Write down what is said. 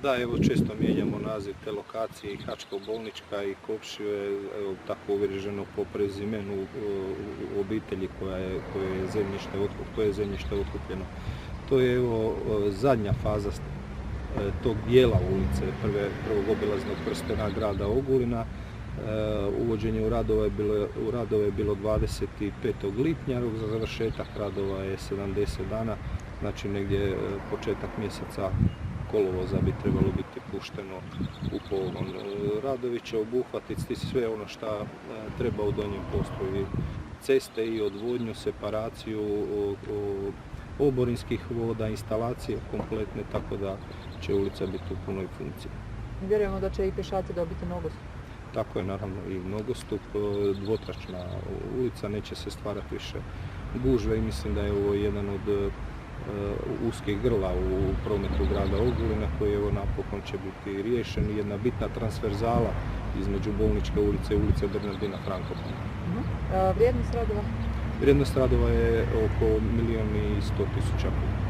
Da, evo često mijenjamo naziv te lokacije, i Hačko-Bolnička i Kopšive, evo tako uvriježeno po prezimenu u obitelji koje je zemljište otkupljeno. To je evo zadnja faza tog dijela ulice, prvog obilaznog prstena grada Ogulina. Uvođenje u radove je bilo 25. lipnja, rok za završetak radova je 70 dana, znači negdje početak mjeseca kolovoza bi trebalo biti pušteno u pogon. Radovi će obuhvatiti sve ono što treba u donjem postoji, ceste i odvodnju, separaciju oborinskih voda, instalacije kompletne, tako da će ulica biti u punoj funkciji. Vjerujemo da će i pješaci dobiti nogostup. Tako je, naravno, i nogostup, dvotračna ulica, neće se stvarati više gužve i mislim da je ovo jedan od uskih grla u prometu grada Ogulina koji evo napokon će biti riješen, jedna bitna transverzala između Bolničke ulice i ulice Bernardina Frankopana. Vrijednost radova? Vrijednost radova je oko 1.100.000 kuna.